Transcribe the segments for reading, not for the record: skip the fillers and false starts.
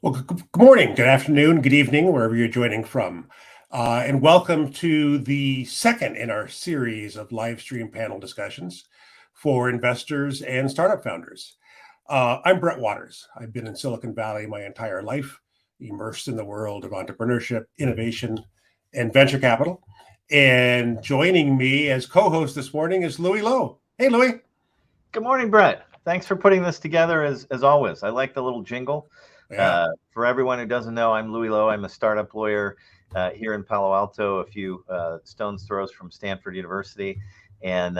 Well, good morning, good afternoon, good evening, wherever you're joining from. And welcome to the second in our series of live stream panel discussions for investors and startup founders. I'm Brett Waters. I've been in Silicon Valley my entire life, immersed in the world of entrepreneurship, innovation, and venture capital. And joining me as co-host this morning is Louie Lowe. Hey, Louie. Good morning, Brett. Thanks for putting this together as always. I like the little jingle. Yeah. For everyone who doesn't know, I'm Louie Lowe. I'm a startup lawyer here in Palo Alto, a few stone's throws from Stanford University. And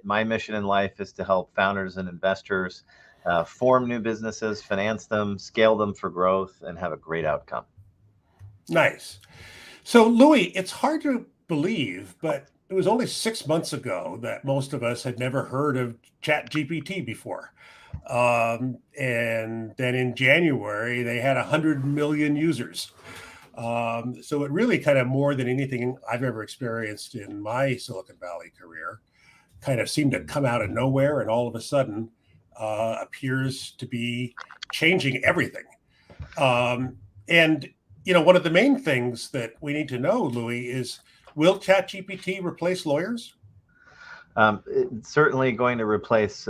my mission in life is to help founders and investors form new businesses, finance them, scale them for growth, and have a great outcome. Nice. So, Louie, it's hard to believe, but it was only 6 months ago that most of us had never heard of ChatGPT before. And then in January, they had 100 million users. So it really kind of more than anything I've ever experienced in my Silicon Valley career, kind of seemed to come out of nowhere and all of a sudden appears to be changing everything. And one of the main things that we need to know, Louie, is will ChatGPT replace lawyers? It's certainly going to replace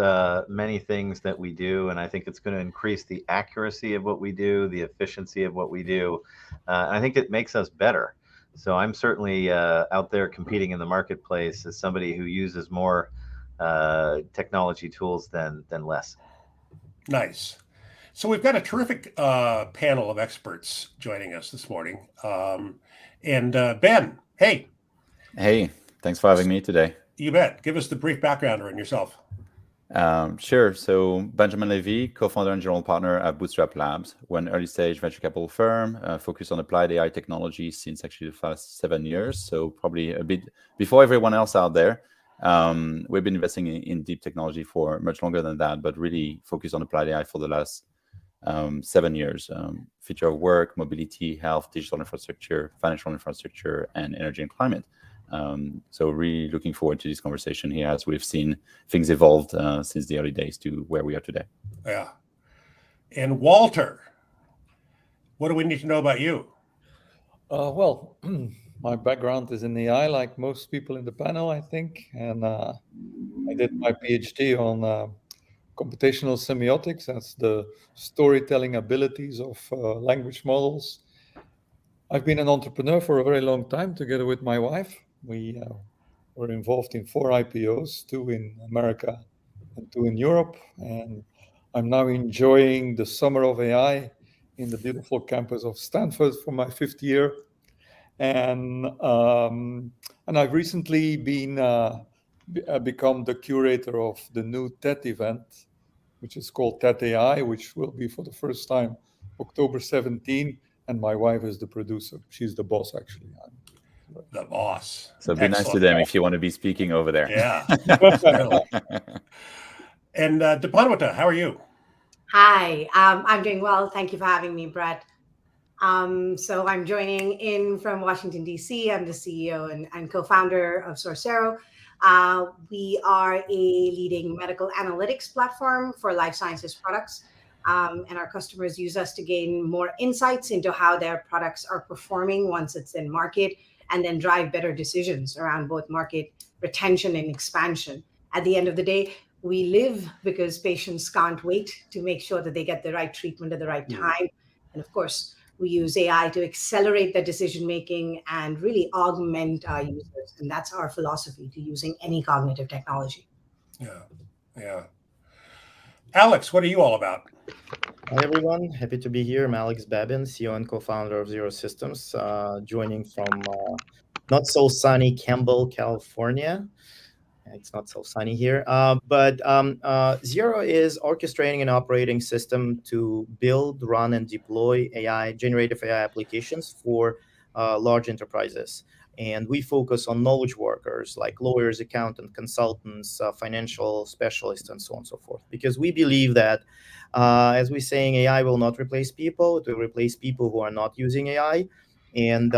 many things that we do, and I think it's going to increase the accuracy of what we do, the efficiency of what we do. And I think it makes us better. So I'm certainly out there competing in the marketplace as somebody who uses more technology tools than less. Nice. So we've got a terrific panel of experts joining us this morning. And Ben, hey. Hey, thanks for having me today. You bet. Give us the brief background on yourself. Sure. So Benjamin Levy, co-founder and general partner at Bootstrap Labs. We're an early-stage venture capital firm focused on applied AI technology since actually the past 7 years. So probably a bit before everyone else out there. We've been investing in deep technology for much longer than that, but really focused on applied AI for the last 7 years. Future of work, mobility, health, digital infrastructure, financial infrastructure, and energy and climate. So really looking forward to this conversation here as we've seen things evolved since the early days to where we are today. Yeah. And Walter, what do we need to know about you? Well, my background is in AI, like most people in the panel, I think. And I did my PhD on computational semiotics. That's the storytelling abilities of language models. I've been an entrepreneur for a very long time together with my wife. We were involved in 4 IPOs, 2 in America and 2 in Europe. And I'm now enjoying the summer of AI in the beautiful campus of Stanford for my 5th year. And I've recently become the curator of the new TED event, which is called TED AI, which will be for the first time October 17. And my wife is the producer. She's the boss, actually. The boss. So be nice to them if you want to be speaking over there. Yeah. And Dipanwata, how are you? Hi, I'm doing well. Thank you for having me, Brett. So I'm joining in from Washington, D.C. I'm the CEO and co-founder of Sorcero. We are a leading medical analytics platform for life sciences products. And our customers use us to gain more insights into how their products are performing once it's in market, and then drive better decisions around both market retention and expansion. At the end of the day, we live because patients can't wait to make sure that they get the right treatment at the right time. And of course, we use AI to accelerate the decision-making and really augment our users. And that's our philosophy to using any cognitive technology. Yeah. Alex, what are you all about? Hi, everyone. Happy to be here. I'm Alex Babin, CEO and co-founder of Zero Systems, joining from not so sunny Campbell, California. It's not so sunny here. But Zero is orchestrating an operating system to build, run, and deploy generative AI applications for large enterprises. And we focus on knowledge workers like lawyers, accountants, consultants, financial specialists, and so on and so forth. Because we believe that, as we're saying, AI will not replace people. It will replace people who are not using AI. And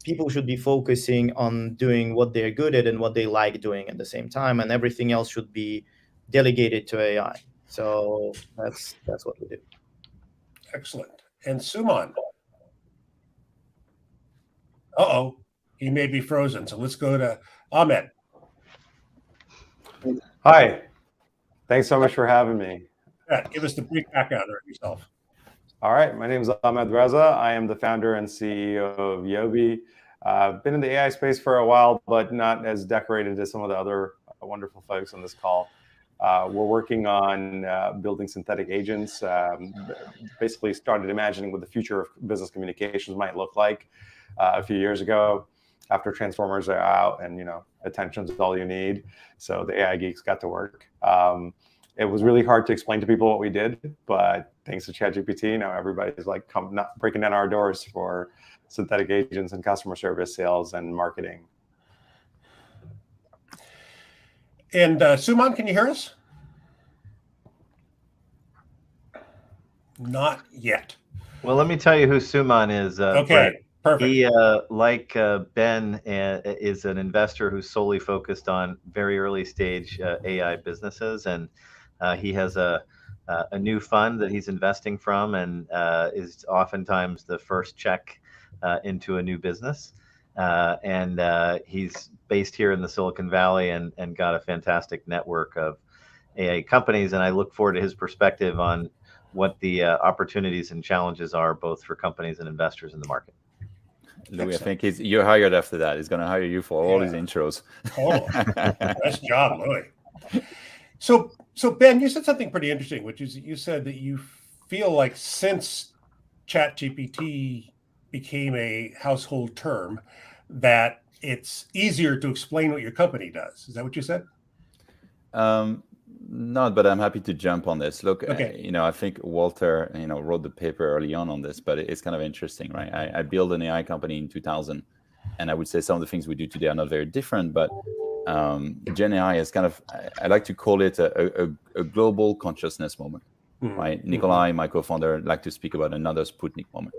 people should be focusing on doing what they're good at and what they like doing at the same time. And everything else should be delegated to AI. So that's what we do. Excellent. and Suman. Uh-oh, he may be frozen. So let's go to Ahmed. Hi, thanks so much for having me. Yeah, give us the brief background of yourself. All right, my name is Ahmed Reza. I am the founder and CEO of Yogi. I've been in the AI space for a while, but not as decorated as some of the other wonderful folks on this call. We're working on building synthetic agents. Basically started imagining what the future of business communications might look like a few years ago, after Transformers are out and attention's all you need. So the AI geeks got to work. It was really hard to explain to people what we did, but thanks to ChatGPT, now everybody's like breaking down our doors for synthetic agents and customer service, sales, and marketing. And Suman, can you hear us? Not yet. Well, let me tell you who Suman is. Okay, Brett. perfect. He, like Ben, is an investor who's solely focused on very early stage AI businesses, and he has a new fund that he's investing from, and is oftentimes the first check into a new business. And he's based here in the Silicon Valley and got a fantastic network of AI companies. And I look forward to his perspective on what the opportunities and challenges are, both for companies and investors in the market. Louie, I think you're hired after that. He's going to hire you for all his intros. Oh, nice job, Louie. So Ben, you said something pretty interesting, which is you said that you feel like since ChatGPT became a household term, that it's easier to explain what your company does. Is that what you said? Not, but I'm happy to jump on this. Look, okay. I think Walter, wrote the paper early on this, but it's kind of interesting, right? I built an AI company in 2000, and I would say some of the things we do today are not very different, but Gen AI is kind of, I like to call it a global consciousness moment, right? Nikolai, my co-founder, like to speak about another Sputnik moment.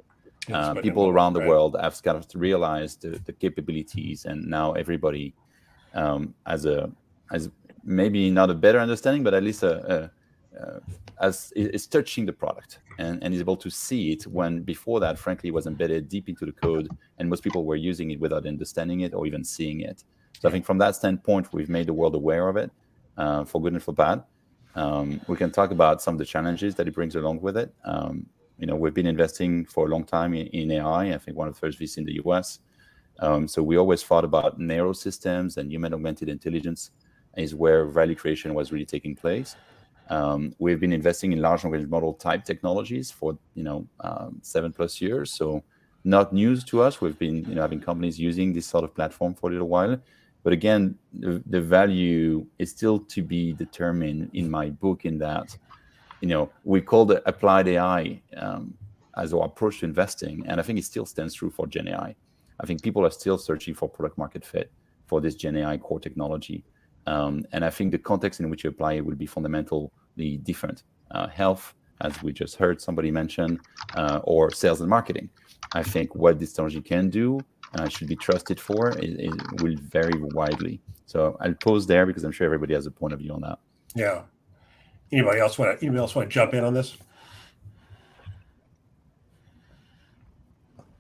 People around the world have kind of realized the capabilities, and now everybody has maybe not a better understanding, but at least is touching the product and is able to see it, when before that, frankly, it was embedded deep into the code, and most people were using it without understanding it or even seeing it. So I think from that standpoint, we've made the world aware of it, for good and for bad. We can talk about some of the challenges that it brings along with it. We've been investing for a long time in AI. I think one of the first VCs in the US. So we always thought about narrow systems, and human augmented intelligence is where value creation was really taking place. We've been investing in large language model type technologies for 7+ years. So not news to us. We've been having companies using this sort of platform for a little while. But again, the value is still to be determined in my book, in that we call it applied AI as our approach to investing, and I think it still stands true for Gen AI. I think people are still searching for product market fit for this Gen AI core technology. And I think the context in which you apply it will be fundamentally different. Health, as we just heard somebody mention, or sales and marketing. I think what this technology can do, should be trusted for, it will vary widely. So I'll pause there, because I'm sure everybody has a point of view on that. Yeah. Anybody else want to jump in on this?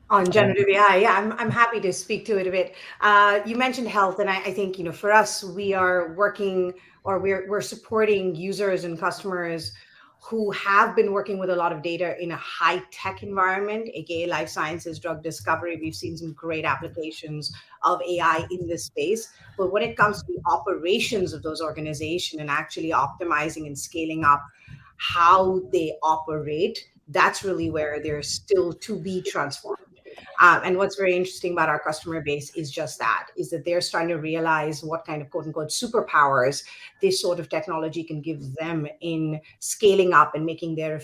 On generative AI, yeah, I'm happy to speak to it a bit. You mentioned health, and I think for us, we are working, or we're supporting users and customers who have been working with a lot of data in a high-tech environment, aka life sciences, drug discovery. We've seen some great applications of AI in this space. But when it comes to the operations of those organizations and actually optimizing and scaling up how they operate, that's really where they're still to be transformed. And what's very interesting about our customer base is just that, is that they're starting to realize what kind of quote unquote superpowers this sort of technology can give them in scaling up and making their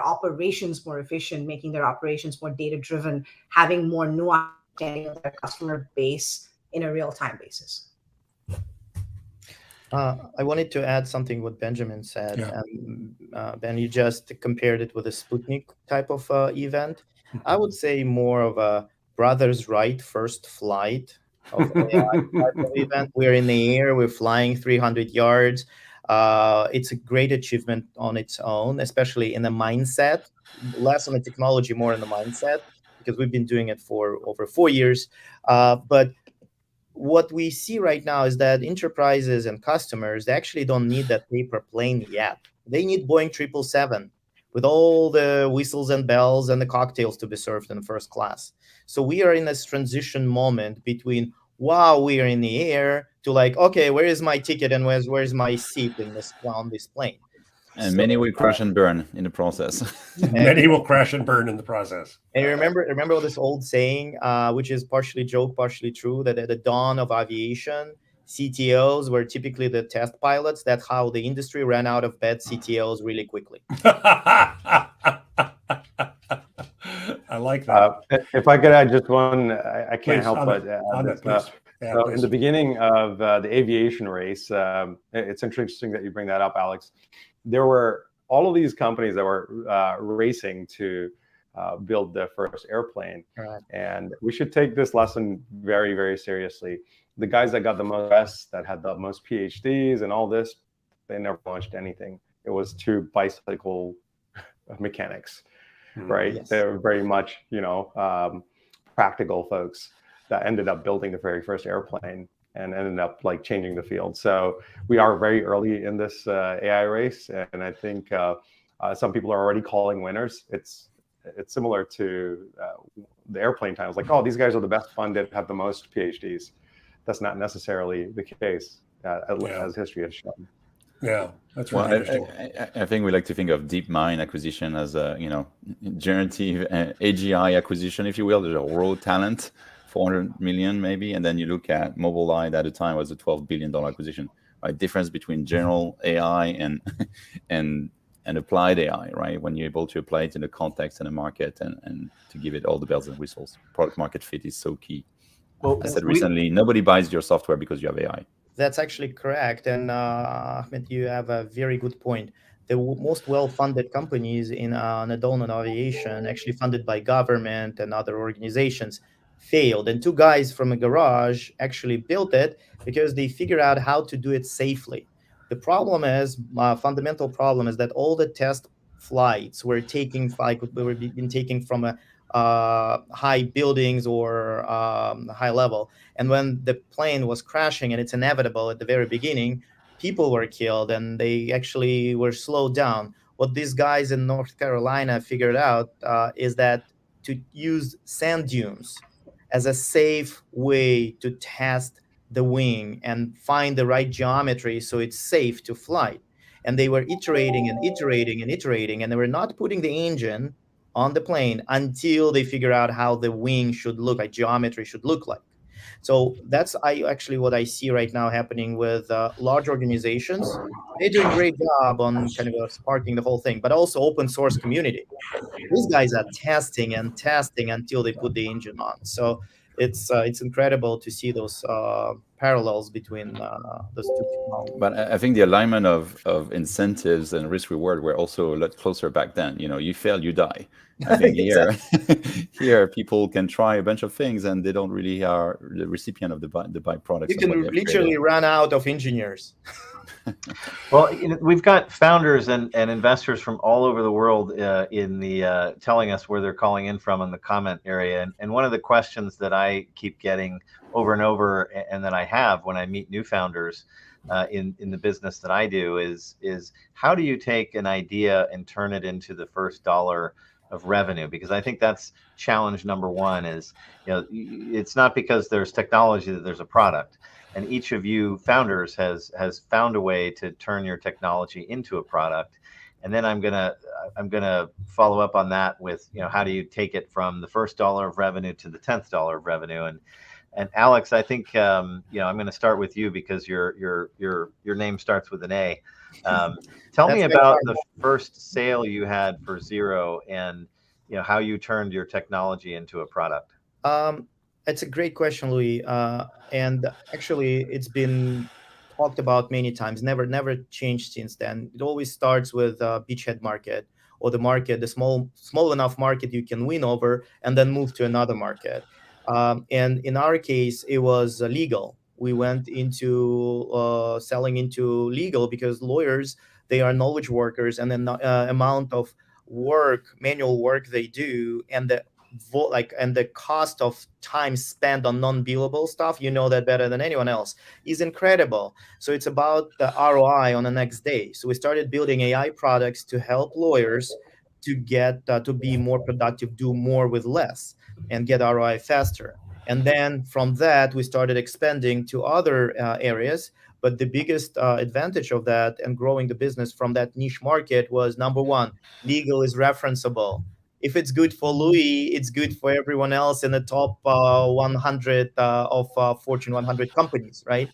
operations more efficient, making their operations more data driven, having more nuance of their customer base in a real-time basis. I wanted to add something what Benjamin said. Yeah. Ben, you just compared it with a Sputnik type of event. I would say more of a Brothers Wright first flight of AI type of event. We're in the air, we're flying 300 yards. It's a great achievement on its own, especially in the mindset, less on the technology, more in the mindset, because we've been doing it for over 4 years. But what we see right now is that enterprises and customers, they actually don't need that paper plane yet. They need Boeing 777 with all the whistles and bells and the cocktails to be served in first class. So we are in this transition moment between, wow, we are in the air, to like, okay, where is my ticket and where's my seat in this on this plane? And So, many will crash and burn in the process. Many will crash and burn in the process. And remember this old saying, which is partially joke, partially true, that at the dawn of aviation, CTOs were typically the test pilots. That's how the industry ran out of bad CTOs really quickly. I like that. If I could add just one, I can't Please, help on but that, add on this. that, please. Yeah, So please. in the beginning of the aviation race, it's interesting that you bring that up, Alex. There were all of these companies that were racing to build the first airplane. Right. And we should take this lesson very, very seriously. The guys that got the most press, that had the most PhDs and all this, they never launched anything. It was two bicycle mechanics, right? Yes. They were very much, practical folks that ended up building the very first airplane and ended up like changing the field. So we are very early in this AI race, and I think some people are already calling winners. It's similar to the airplane times, like, oh, these guys are the best funded, have the most PhDs. That's not necessarily the case, as history has shown. Yeah, that's really interesting. I think we like to think of DeepMind acquisition as a generative AGI acquisition, if you will. There's a raw talent, 400 million maybe, and then you look at Mobileye at the time was a $12 billion acquisition. Right, difference between general AI and applied AI, right? When you're able to apply it in the context and the market and to give it all the bells and whistles. Product market fit is so key. Well, I said recently, nobody buys your software because you have AI. That's actually correct. And Ahmed, you have a very good point. The most well-funded companies in Nadal and aviation, actually funded by government and other organizations, failed. And two guys from a garage actually built it because they figured out how to do it safely. The problem is, fundamental problem is that all the test flights were taking from a high buildings or high level. And when the plane was crashing, and it's inevitable at the very beginning, people were killed and they actually were slowed down. What these guys in North Carolina figured out is that to use sand dunes as a safe way to test the wing and find the right geometry so it's safe to fly. And they were iterating and iterating and iterating, and they were not putting the engine on the plane until they figure out how the wing should look like, geometry should look like. So that's actually what I see right now happening with large organizations. They're doing a great job on kind of sparking the whole thing, but also open source community. These guys are testing and testing until they put the engine on. So it's incredible to see those parallels between those two technologies. But I think the alignment of incentives and risk reward were also a lot closer back then. You fail, you die. I think here people can try a bunch of things and they don't really are the recipient of the byproducts. You can literally run out of engineers. Well, we've got founders and investors from all over the world in the telling us where they're calling in from in the comment area. And one of the questions that I keep getting over and over, and that I have when I meet new founders in the business that I do, is how do you take an idea and turn it into the first dollar of revenue? Because I think that's challenge number one. Is it's not because there's technology that there's a product. And each of you founders has found a way to turn your technology into a product. And then I'm gonna follow up on that with how do you take it from the first dollar of revenue to the 10th dollar of revenue? And Alex, I think I'm going to start with you because your name starts with an A. Tell me about the first sale you had for Xero, and how you turned your technology into a product. It's a great question, Louie. And actually, it's been talked about many times, never changed since then. It always starts with a beachhead market, or the small enough market you can win over and then move to another market. And in our case, it was legal. we went into selling into legal, because lawyers, they are knowledge workers, and the amount of work, manual work they do, and the cost of time spent on non-billable stuff, you know that better than anyone else, is incredible. So it's about the ROI on the next day. So we started building AI products to help lawyers to get to be more productive, do more with less, and get ROI faster. And then from that, we started expanding to other areas. But the biggest advantage of that and growing the business from that niche market was, number one, legal is referenceable. If it's good for Louie, it's good for everyone else in the top 100 of Fortune 100 companies, right?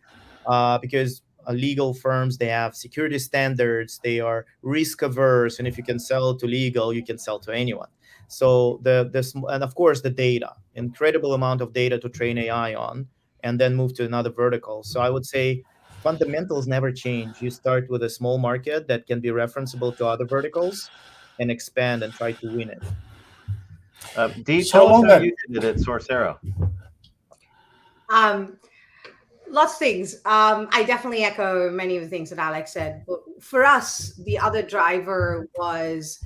Because legal firms, they have security standards, they are risk averse, and if you can sell to legal, you can sell to anyone. So and of course the data, incredible amount of data to train AI on, and then move to another vertical. So I would say fundamentals never change. You start with a small market that can be referenceable to other verticals, and expand and try to win it. Dee, tell us how you did it at Sorcero. Lots of things. I definitely echo many of the things that Alex said. But for us, the other driver was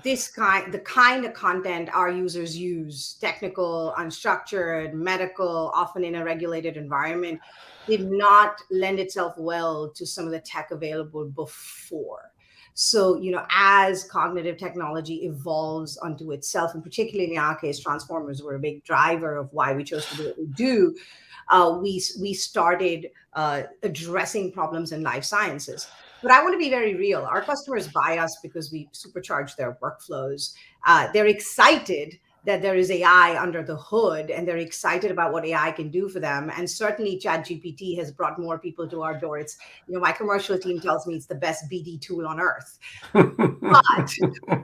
the kind of content our users use, technical, unstructured, medical, often in a regulated environment, did not lend itself well to some of the tech available before. So, as cognitive technology evolves onto itself, and particularly in our case, transformers were a big driver of why we chose to do what we do. We started addressing problems in life sciences. But I want to be very real. Our customers buy us because we supercharge their workflows. They're excited that there is AI under the hood, and they're excited about what AI can do for them. And certainly ChatGPT has brought more people to our door. It's, my commercial team tells me it's the best BD tool on earth. But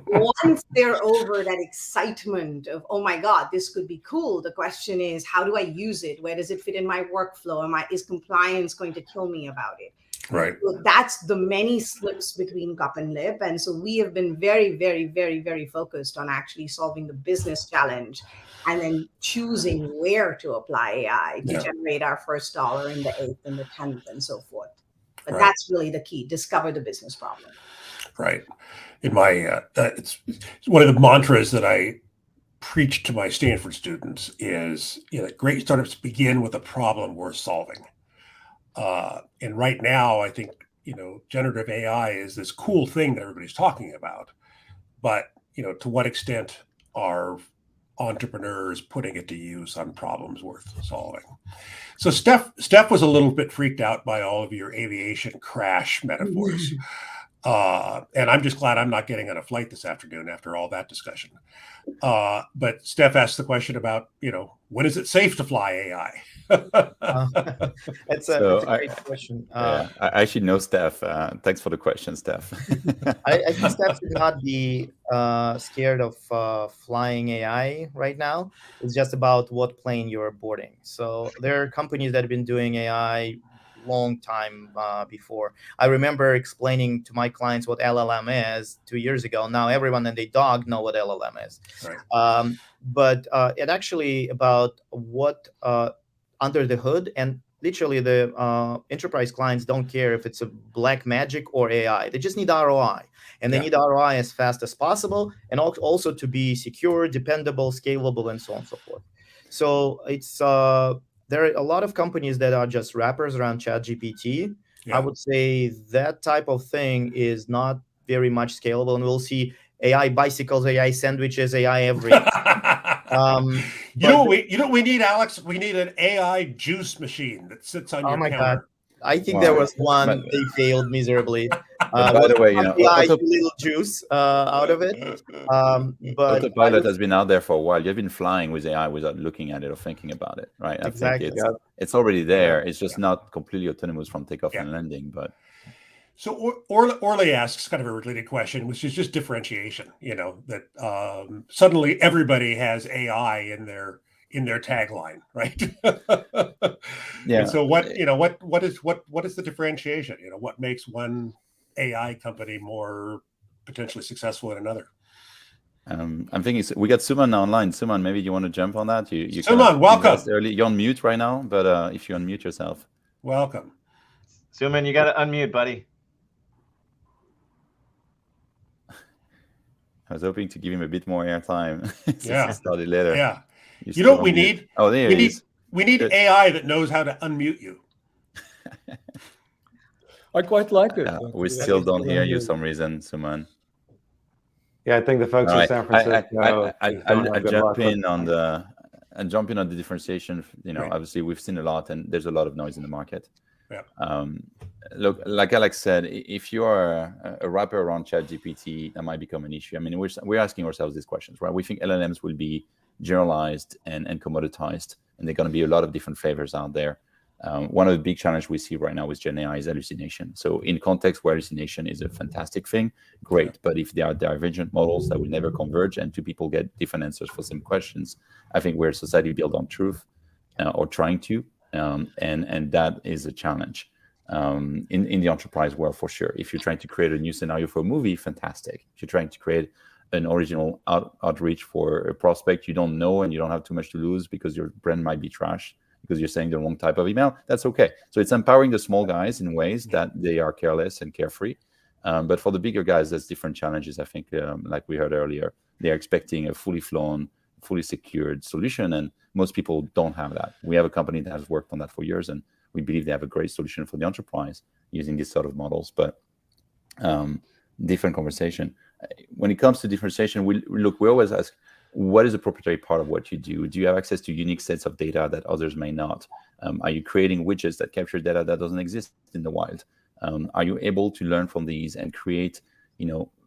once they're over that excitement of, oh my God, this could be cool, the question is, how do I use it? Where does it fit in my workflow? Is compliance going to kill me about it? Right. So that's the many slips between cup and lip. And so we have been very, very, very, very focused on actually solving the business challenge, and then choosing where to apply AI to generate our first dollar in the 8th and the 10th and so forth. But that's really the key: discover the business problem. Right. In my, it's one of the mantras that I preach to my Stanford students is, great startups begin with a problem worth solving. And right now, I think, generative AI is this cool thing that everybody's talking about. But, to what extent are entrepreneurs putting it to use on problems worth solving? So Steph was a little bit freaked out by all of your aviation crash metaphors. And I'm just glad I'm not getting on a flight this afternoon after all that discussion. But Steph asked the question about, when is it safe to fly AI? That's a great question. I actually know Steph. Thanks for the question, Steph. I think Steph should not be scared of flying AI right now. It's just about what plane you're boarding. So there are companies that have been doing AI long time before. I remember explaining to my clients what LLM is 2 years ago. Now everyone and their dog know what LLM is. Right. But it actually about what under the hood, and literally the enterprise clients don't care if it's a black magic or AI. They just need ROI, and they need ROI as fast as possible, and also to be secure, dependable, scalable, and so on and so forth. So it's there are a lot of companies that are just wrappers around ChatGPT. I would say that type of thing is not very much scalable, and we'll see AI bicycles, AI sandwiches, AI everything. You know what we need, Alex? We need an AI juice machine that sits on your counter. God. I think there was one, they failed miserably. By the way, AI little juice out of it. But Autopilot has been out there for a while. You've been flying with AI without looking at it or thinking about it, right? Exactly. I think it's already there. It's just not completely autonomous from takeoff and landing, but. So Orly asks kind of a related question, which is just differentiation. That suddenly everybody has AI in their tagline, right? And so what is the differentiation? What makes one AI company more potentially successful than another? I'm thinking we got Suman online. Suman, maybe you want to jump on that? You Suman, welcome. You're on mute right now, but if you unmute yourself. Welcome. Suman, you got to unmute, buddy. I was hoping to give him a bit more airtime since Yeah. he started later. Yeah. He's You know still what we on mute. need? Oh, there he is. We need Good. AI that knows how to unmute you. I quite like it. We still don't hear you some reason, Suman. Yeah, I think the folks All in right. San Francisco I'll jump in on the differentiation. Right. Obviously we've seen a lot, and there's a lot of noise in the market. Yeah. Look, like Alex said, if you are a wrapper around ChatGPT, that might become an issue. I mean, we're asking ourselves these questions, right? We think LLMs will be generalized and commoditized, and there are going to be a lot of different flavors out there. One of the big challenges we see right now with Janai is hallucination. So in context where hallucination is a fantastic thing, great. Yeah. But if there are divergent models that will never converge and two people get different answers for same questions, I think we're a society built on truth or trying to, and that is a challenge in the enterprise world for sure. If you're trying to create a new scenario for a movie, fantastic. If you're trying to create an original outreach for a prospect you don't know and you don't have too much to lose because your brand might be trash, because you're saying the wrong type of email, that's okay. So it's empowering the small guys in ways that they are careless and carefree. But for the bigger guys, there's different challenges. I think, like we heard earlier, they're expecting a fully flown, fully secured solution, and most people don't have that. We have a company that has worked on that for years, and we believe they have a great solution for the enterprise using this sort of models. But different conversation. When it comes to differentiation, we always ask, what is the proprietary part of what you do? Do you have access to unique sets of data that others may not? Are you creating widgets that capture data that doesn't exist in the wild? Are you able to learn from these and create,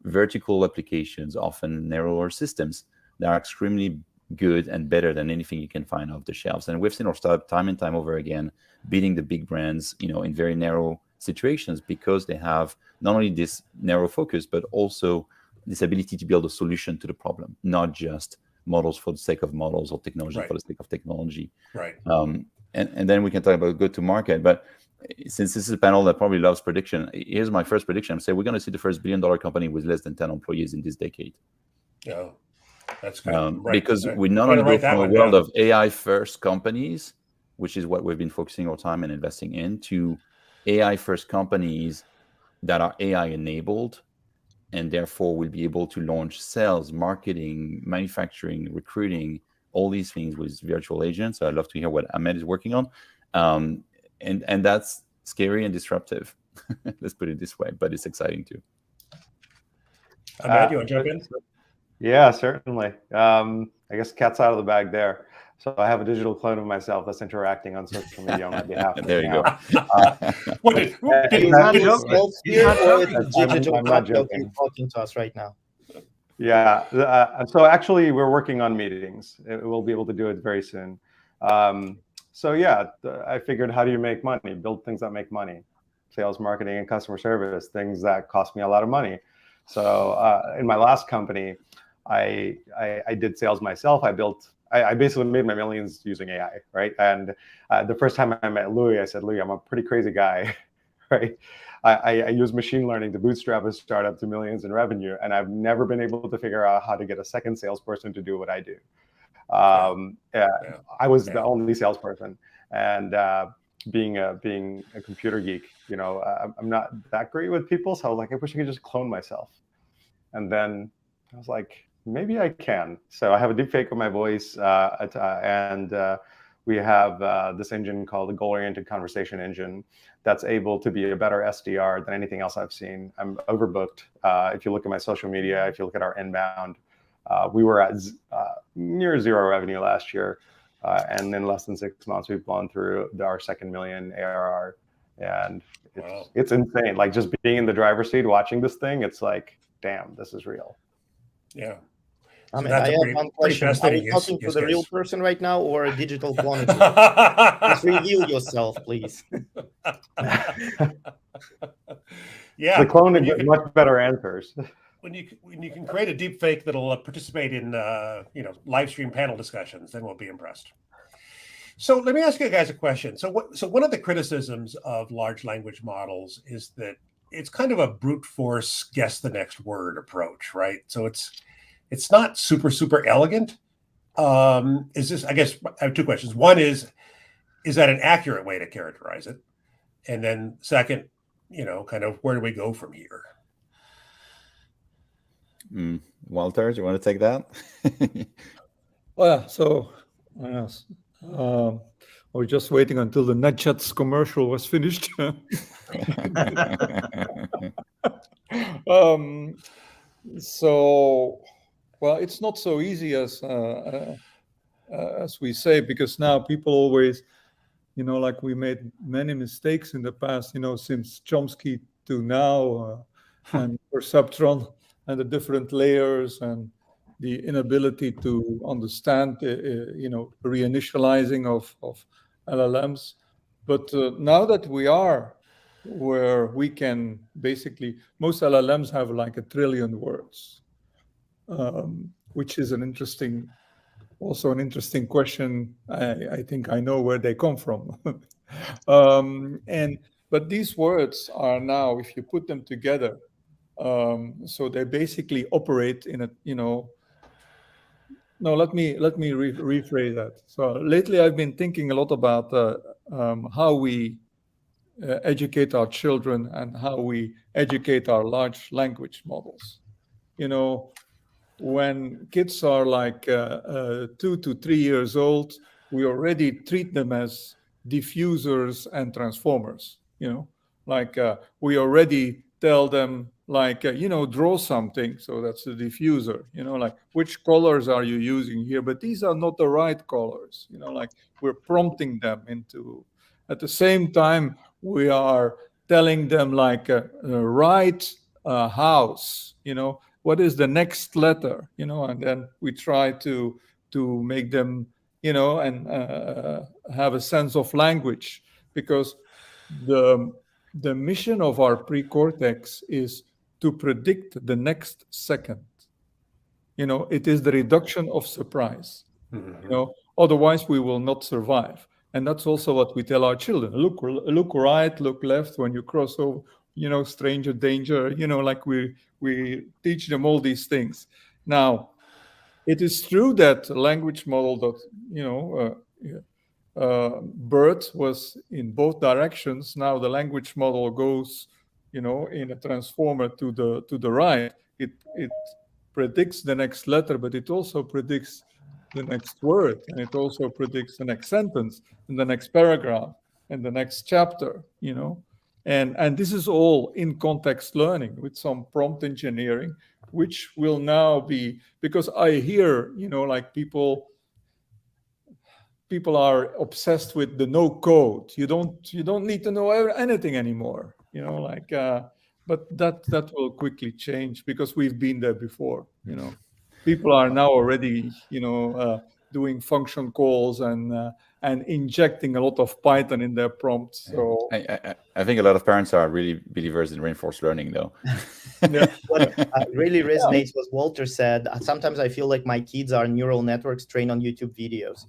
vertical applications, often narrower systems that are extremely good and better than anything you can find off the shelves? And we've seen our startup time and time over again beating the big brands, in very narrow situations, because they have not only this narrow focus, but also this ability to build a solution to the problem, not just models for the sake of models or technology for the sake of technology. Right. And then we can talk about go-to-market. But since this is a panel that probably loves prediction, here's my first prediction. I'm saying we're going to see the first billion-dollar company with less than 10 employees in this decade. Oh, that's good. Because we not only go from a world of AI-first companies, which is what we've been focusing our time and investing in, to AI-first companies that are AI-enabled, and therefore will be able to launch sales, marketing, manufacturing, recruiting, all these things with virtual agents. So I'd love to hear what Ahmed is working on. And that's scary and disruptive. Let's put it this way, but it's exciting too. Ahmed, you want to jump in? Yeah, certainly. I guess cat's out of the bag there. So I have a digital clone of myself that's interacting on social media on my behalf. There you go. I'm not joking. Talking to us right now. Yeah. So actually, we're working on meetings. We'll be able to do it very soon. So yeah, I figured, how do you make money? Build things that make money. Sales, marketing, and customer service, things that cost me a lot of money. So in my last company, I did sales myself. I basically made my millions using AI, right? And the first time I met Louie, I said, Louie, I'm a pretty crazy guy, right? I use machine learning to bootstrap a startup to millions in revenue, and I've never been able to figure out how to get a second salesperson to do what I do. I was the only salesperson, and being a computer geek, I'm not that great with people, so I was like, I wish I could just clone myself. And then I was like, maybe I can. So I have a deep fake of my voice, and we have this engine called the goal-oriented conversation engine that's able to be a better SDR than anything else I've seen. I'm overbooked. If you look at my social media, if you look at our inbound, we were at near zero revenue last year. And in less than 6 months, we've blown through our second million ARR. And it's insane. Like, just being in the driver's seat, watching this thing, it's like, damn, this is real. Yeah. I mean, I have one question. Are you talking to the real person right now, or a digital clone? Just reveal yourself, please. Yeah. The clone can get much better answers. When you can create a deep fake that'll participate in live stream panel discussions, then we'll be impressed. So let me ask you guys a question. So one of the criticisms of large language models is that it's kind of a brute force guess the next word approach, right? So it's not super elegant. I guess I have two questions. One is that an accurate way to characterize it? And then second, kind of where do we go from here? Walter, do you want to take that? Well, so yes, I was just waiting until the Nutjets commercial was finished. So, well, it's not so easy as we say, because now people always, like we made many mistakes in the past, since Chomsky to now, and perceptron and the different layers and the inability to understand, reinitializing of LLMs. But now that we are where we can basically, most LLMs have like 1 trillion words, which is also an interesting question. I think I know where they come from. But these words are now, if you put them together, so they basically operate in a, no, let me rephrase that. So lately I've been thinking a lot about how we educate our children and how we educate our large language models. When kids are like 2 to 3 years old, we already treat them as diffusers and transformers. Like we already tell them, like, draw something. So that's the diffuser, like which colors are you using here? But these are not the right colors, like we're prompting them into. At the same time, we are telling them, like, write a house, what is the next letter, and then we try to make them, and have a sense of language, because the mission of our pre-cortex is to predict the next second. It is the reduction of surprise. Otherwise we will not survive. And that's also what we tell our children. Look right, look left when you cross over, stranger danger, like we teach them all these things. Now, it is true that language model that, BERT was in both directions. Now the language model goes, in a transformer to the right. It predicts the next letter, but it also predicts the next word, and it also predicts the next sentence and the next paragraph and the next chapter, and this is all in context learning with some prompt engineering, which will now be, because I hear, like people are obsessed with the no code. You don't need to know anything anymore, but that will quickly change, because we've been there before. People are now already doing function calls and injecting a lot of Python in their prompts. So I think a lot of parents are really believers in reinforced learning, though. What really resonates with Walter said. Sometimes I feel like my kids are neural networks trained on YouTube videos,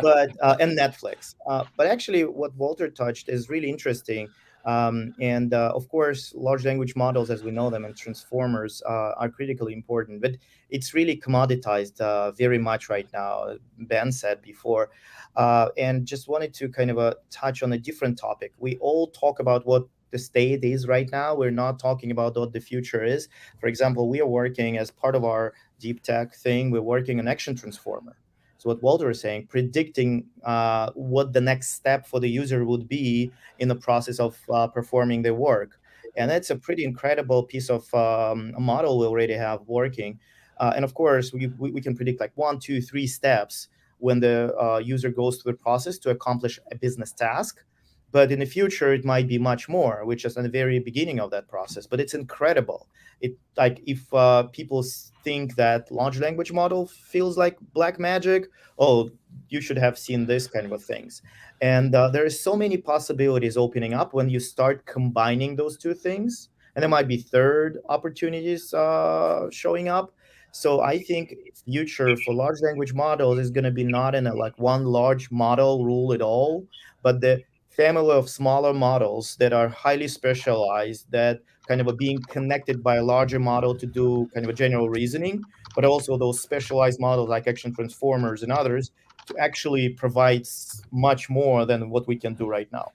but and Netflix. But actually, what Walter touched is really interesting. And of course, large language models, as we know them, and transformers are critically important. But it's really commoditized very much right now. Ben said before, and just wanted to kind of touch on a different topic. We all talk about what the state is right now. We're not talking about what the future is. For example, we are working as part of our deep tech thing. We're working on action transformer. So what Walter is saying, predicting what the next step for the user would be in the process of performing their work. And that's a pretty incredible piece of a model we already have working. And of course, we can predict like 1, 2, 3 steps when the user goes through the process to accomplish a business task. But in the future, it might be much more, which is at the very beginning of that process. But it's incredible. It, like, if people think that large language model feels like black magic, oh, you should have seen this kind of things. And there are so many possibilities opening up when you start combining those two things. And there might be third opportunities showing up. So I think future for large language models is going to be not in a like one large model rule at all, but the family of smaller models that are highly specialized, that kind of are being connected by a larger model to do kind of a general reasoning, but also those specialized models like action transformers and others to actually provide much more than what we can do right now.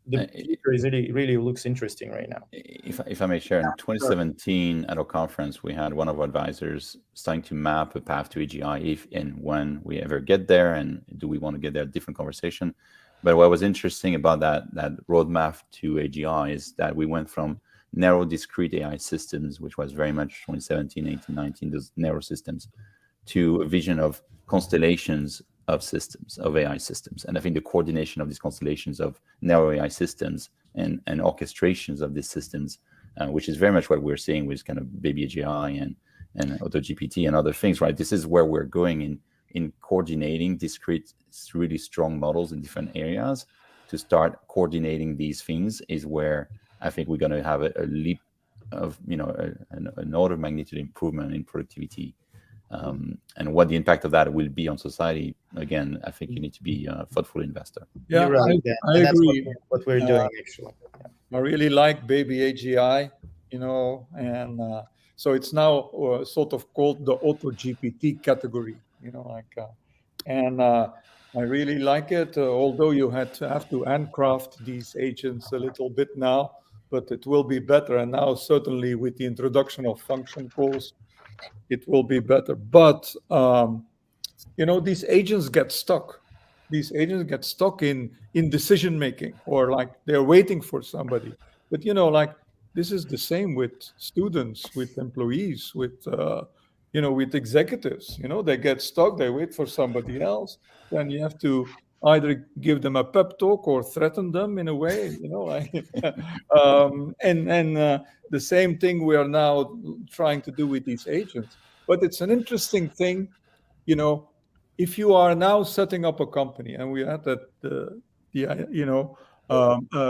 the future is really looks interesting right now. If I may share, in 2017 at our conference, we had one of our advisors starting to map a path to AGI if and when we ever get there, and do we want to get there, different conversation. But what was interesting about that roadmap to AGI is that we went from narrow discrete AI systems, which was very much 2017, 18, 19, those narrow systems, to a vision of constellations of systems, of AI systems. And I think the coordination of these constellations of narrow AI systems and orchestrations of these systems, which is very much what we're seeing with kind of baby AGI and AutoGPT and other things, right? This is where we're going in coordinating discrete, really strong models in different areas. To start coordinating these things is where I think we're going to have a leap of, an order of magnitude improvement in productivity. And what the impact of that will be on society, again, I think you need to be a thoughtful investor. Yeah, right. I agree. That's what we're doing, actually. I really like baby AGI, and so it's now sort of called the AutoGPT category, and I really like it, although you have to handcraft these agents a little bit now, but it will be better. And now certainly with the introduction of function calls, it will be better. But, these agents get stuck. These agents get stuck in decision making, or like they're waiting for somebody. But, this is the same with students, with employees, with executives. They get stuck, they wait for somebody else. Then you have to either give them a pep talk or threaten them in a way, and the same thing we are now trying to do with these agents. But it's an interesting thing, if you are now setting up a company, and we had that,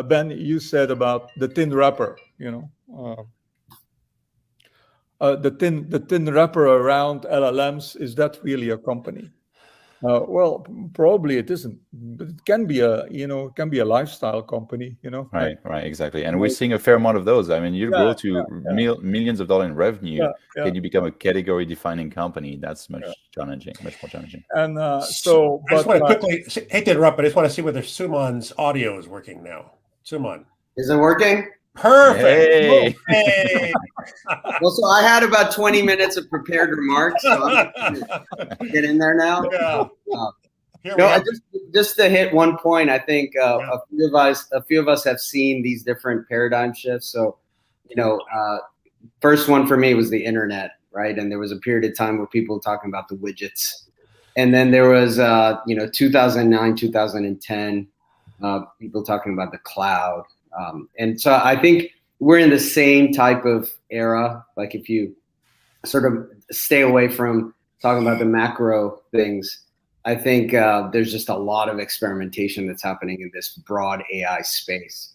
Ben, you said about the thin wrapper, the thin wrapper around LLMs, is that really a company? Well, probably it isn't, but it can be a lifestyle company, Right, exactly. And we're seeing a fair amount of those. I mean, you grow to millions of dollars in revenue. Can you become a category-defining company? That's much more challenging. And I just want to quickly, hate to interrupt, but I just want to see whether Suman's audio is working now. Suman. Is it working? Perfect. Hey. Well, so I had about 20 minutes of prepared remarks. So I'm gonna get in there now. Yeah. Just to hit one point, I think a few of us have seen these different paradigm shifts. So, first one for me was the internet, right? And there was a period of time where people were talking about the widgets, and then there was 2009, 2010, people talking about the cloud. And so I think we're in the same type of era. Like if you sort of stay away from talking about the macro things, I think there's just a lot of experimentation that's happening in this broad AI space.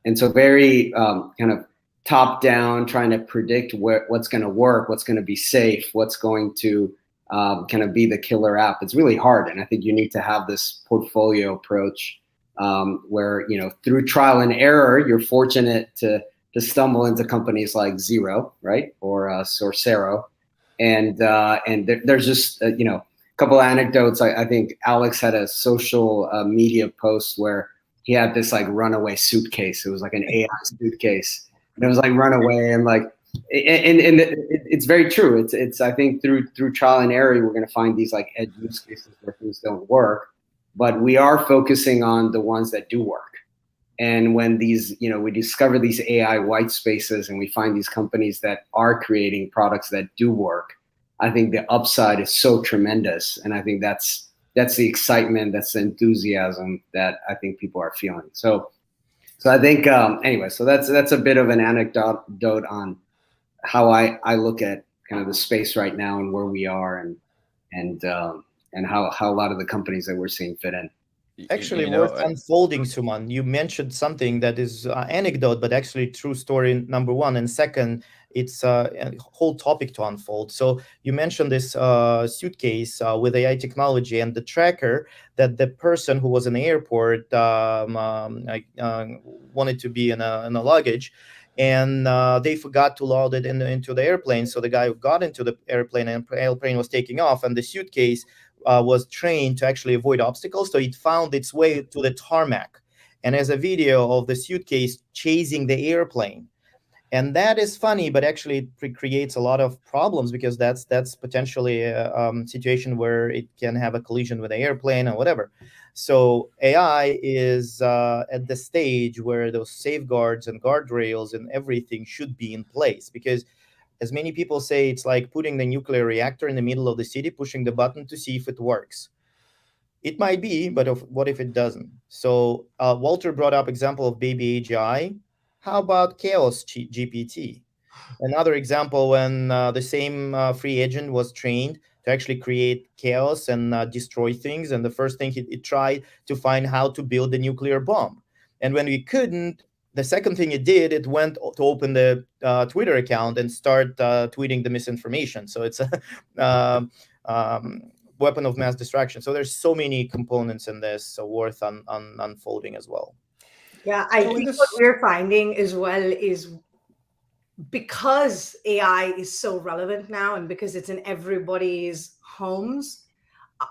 And so very kind of top down, trying to predict what's going to work, what's going to be safe, what's going to kind of be the killer app. It's really hard. And I think you need to have this portfolio approach where, through trial and error, you're fortunate to stumble into companies like Zero, right? Or Sorcero. And there's just, a couple of anecdotes. I think Alex had a social media post where he had this like runaway suitcase. It was like an AI suitcase. And it was like runaway and like, and it's very true. It's I think through trial and error, we're going to find these like edge use cases where things don't work. But we are focusing on the ones that do work. And when these, we discover these AI white spaces and we find these companies that are creating products that do work, I think the upside is so tremendous. And I think that's the excitement, that's the enthusiasm that I think people are feeling. So I think, anyway, so that's a bit of an anecdote on how I look at kind of the space right now and where we are and how a lot of the companies that we're seeing fit in. Actually, worth unfolding, Suman. You mentioned something that is anecdote, but actually true story, number one. And second, it's a whole topic to unfold. So you mentioned this suitcase with AI technology and the tracker that the person who was in the airport wanted to be in a luggage. And they forgot to load it into the airplane. So the guy who got into the airplane and the airplane was taking off, and the suitcase was trained to actually avoid obstacles. So it found its way to the tarmac. and has a video of the suitcase chasing the airplane. And that is funny, but actually it creates a lot of problems, because that's potentially a situation where it can have a collision with an airplane or whatever. So AI is at the stage where those safeguards and guardrails and everything should be in place, because as many people say, it's like putting the nuclear reactor in the middle of the city, pushing the button to see if it works. It might be, but what if it doesn't? So Walter brought up example of baby AGI. How about Chaos GPT? Another example, when the same free agent was trained to actually create chaos and destroy things. And the first thing it tried to find how to build a nuclear bomb. And when we couldn't, the second thing it did, it went to open the Twitter account and start tweeting the misinformation. So it's a weapon of mass destruction. So there's so many components in this worth unfolding as well. Yeah, I think what we're finding as well is, because AI is so relevant now and because it's in everybody's homes,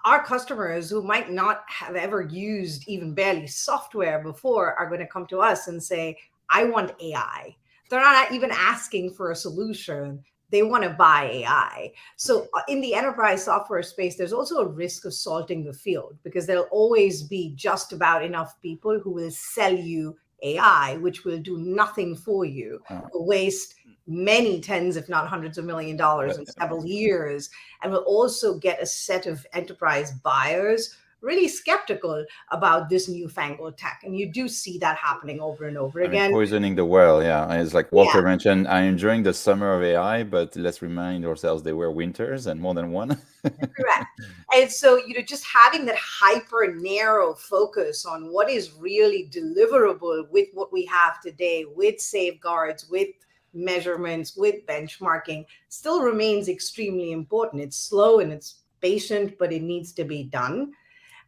our customers who might not have ever used even barely software before are going to come to us and say, I want AI. They're not even asking for a solution. They want to buy AI. So in the enterprise software space, there's also a risk of salting the field, because there'll always be just about enough people who will sell you AI, which will do nothing for you, will waste many tens, if not hundreds of $1 million in several years, and will also get a set of enterprise buyers really skeptical about this newfangled tech. And you do see that happening over and over again. Poisoning the well, yeah. It's like Walter mentioned, I'm enjoying the summer of AI, but let's remind ourselves they were winters and more than one. Correct. And so, just having that hyper narrow focus on what is really deliverable with what we have today, with safeguards, with measurements, with benchmarking, still remains extremely important. It's slow and it's patient, but it needs to be done.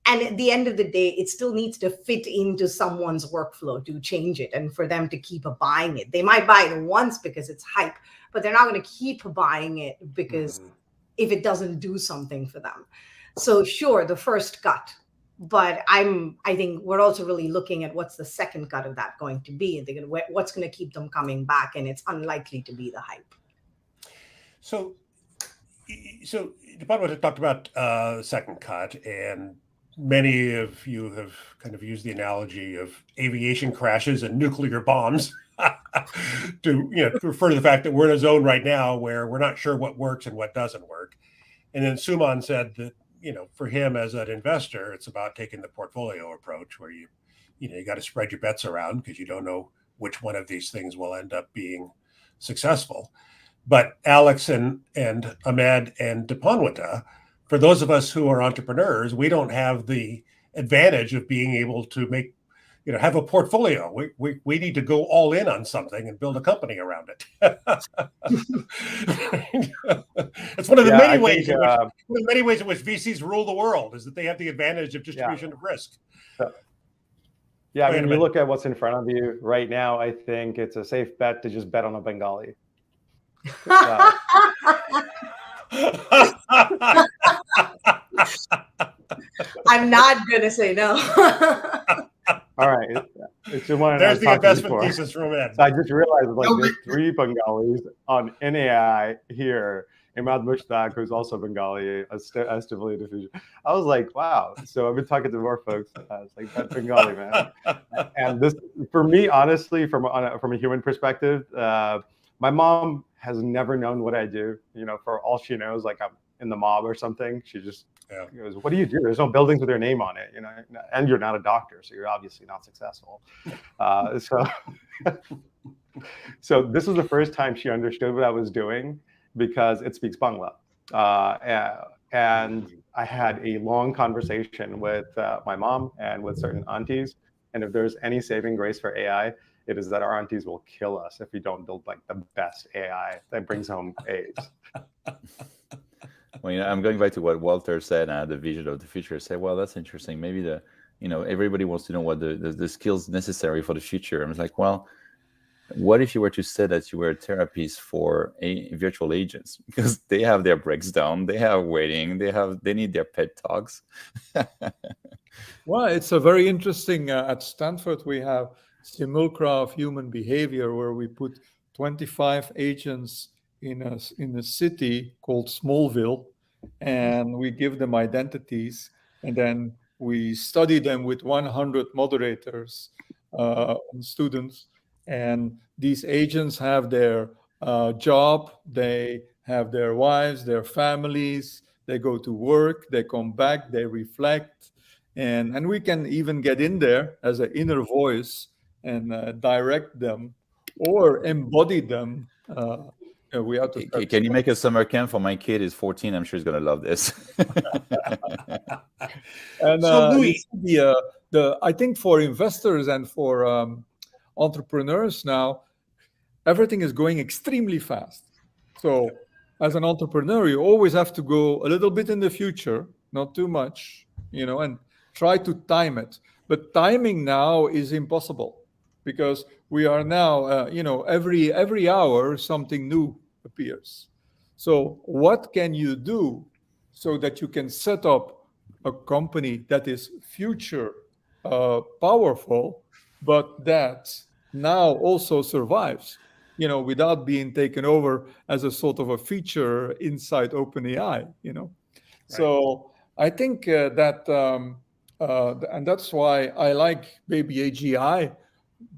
And at the end of the day, it still needs to fit into someone's workflow to change it and for them to keep buying it. They might buy it once because it's hype, but they're not going to keep buying it because if it doesn't do something for them. So sure, the first cut, but I think we're also really looking at what's the second cut of that going to be, and what's going to keep them coming back, and it's unlikely to be the hype. So Department talked about second cut, and many of you have kind of used the analogy of aviation crashes and nuclear bombs to refer to the fact that we're in a zone right now where we're not sure what works and what doesn't work. And then Suman said that for him as an investor, it's about taking the portfolio approach, where you got to spread your bets around because you don't know which one of these things will end up being successful. But Alex and Ahmed and Deepanwita, for those of us who are entrepreneurs, we don't have the advantage of being able to have a portfolio. We need to go all in on something and build a company around it. It's one of the many ways in which VCs rule the world, is that they have the advantage of distribution of risk. Yeah, I mean, you look at what's in front of you right now, I think it's a safe bet to just bet on a Bengali. I'm not going to say no. All right. It's just one. There's the investment thesis from Ed. So I just realized there's 3 Bengalis on NAI here. Imad Mushtaq, who's also Bengali, estimally diffusion. I was like, wow. So I've been talking to more folks. It's like, that Bengali, man. And this, for me, honestly, from a human perspective, my mom has never known what I do. For all she knows, like I'm in the mob or something. She just goes, "What do you do? There's no buildings with your name on it, and you're not a doctor, so you're obviously not successful." So this was the first time she understood what I was doing, because it speaks Bangla. And I had a long conversation with my mom and with certain aunties. And if there's any saving grace for AI, it is that our aunties will kill us if we don't build like the best AI that brings home A's. Well, I'm going back to what Walter said, the vision of the future. Say, well, that's interesting. Maybe everybody wants to know what the skills necessary for the future. I was like, well, what if you were to say that you were a therapist for virtual agents, because they have their breaks down, they have waiting, they need their pet talks. Well, it's a very interesting. At Stanford, we have simulacra of human behavior, where we put 25 agents in a city called Smallville, and we give them identities, and then we study them with 100 moderators, and students, and these agents have their job, they have their wives, their families, they go to work, they come back, they reflect, and we can even get in there as an inner voice and direct them or embody them. We have to start. Can you make a summer camp for my kid? Is 14. I'm sure he's gonna love this. And So, you Louie, see I think for investors and for entrepreneurs now, everything is going extremely fast. So as an entrepreneur, you always have to go a little bit in the future, not too much, and try to time it. But timing now is impossible because we are now, every hour something new appears. So what can you do so that you can set up a company that is future powerful, but that now also survives, without being taken over as a sort of a feature inside OpenAI, So I think and that's why I like Baby AGI,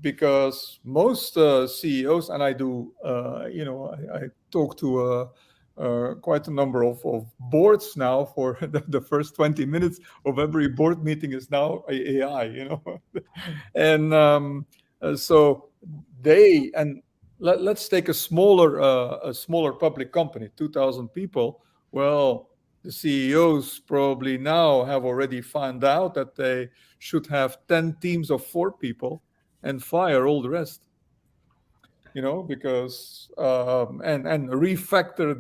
because most CEOs, and I do, I talk to quite a number of boards now. For the first 20 minutes of every board meeting is now AI, and so let's take a smaller public company, 2,000 people. Well, the CEOs probably now have already found out that they should have 10 teams of 4 people and fire all the rest, because and refactor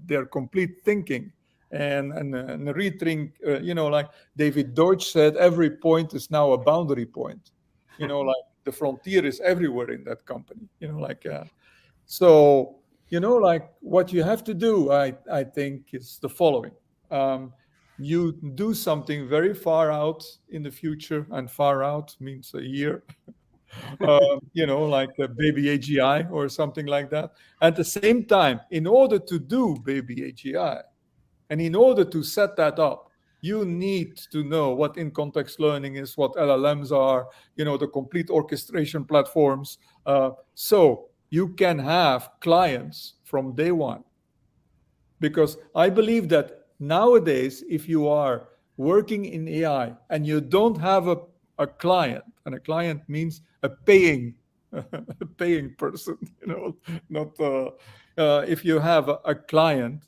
their complete thinking and rethink. Like David Deutsch said, every point is now a boundary point. Like the frontier is everywhere in that company. So like what you have to do, I think, is the following. You do something very far out in the future, and far out means a year. Like a Baby AGI or something like that. At the same time, in order to do Baby AGI, and in order to set that up, you need to know what in-context learning is, what LLMs are, the complete orchestration platforms. So you can have clients from day one. Because I believe that nowadays, if you are working in AI and you don't have a client, and a client means a paying person, not if you have a client,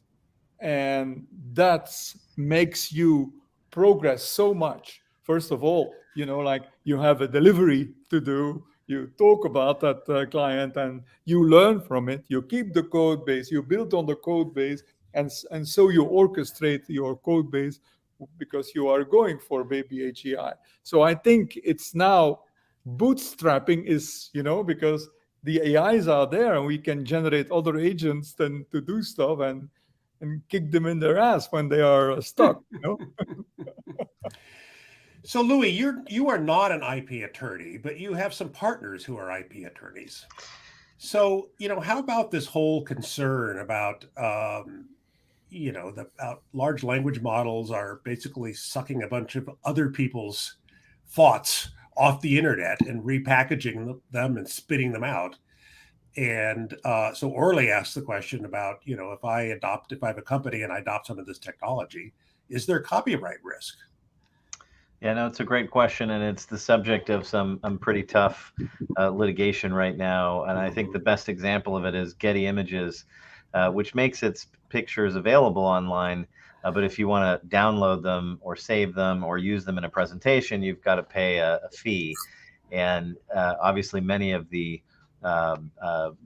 and that makes you progress so much. First of all, like you have a delivery to do, you talk about that client and you learn from it, you keep the code base, you build on the code base, and so you orchestrate your code base because you are going for Baby AGI. So I think it's now bootstrapping is, because the AIs are there and we can generate other agents then to do stuff and kick them in their ass when they are stuck. So, Louie, you are not an IP attorney, but you have some partners who are IP attorneys. So, how about this whole concern about, large language models are basically sucking a bunch of other people's thoughts off the internet and repackaging them and spitting them out? And so Orly asked the question about, if I have a company and I adopt some of this technology, is there copyright risk? Yeah, no, it's a great question, and it's the subject of some pretty tough litigation right now. And I think the best example of it is Getty Images, which makes its pictures available online. But if you want to download them or save them or use them in a presentation, you've got to pay a fee. And obviously, many of the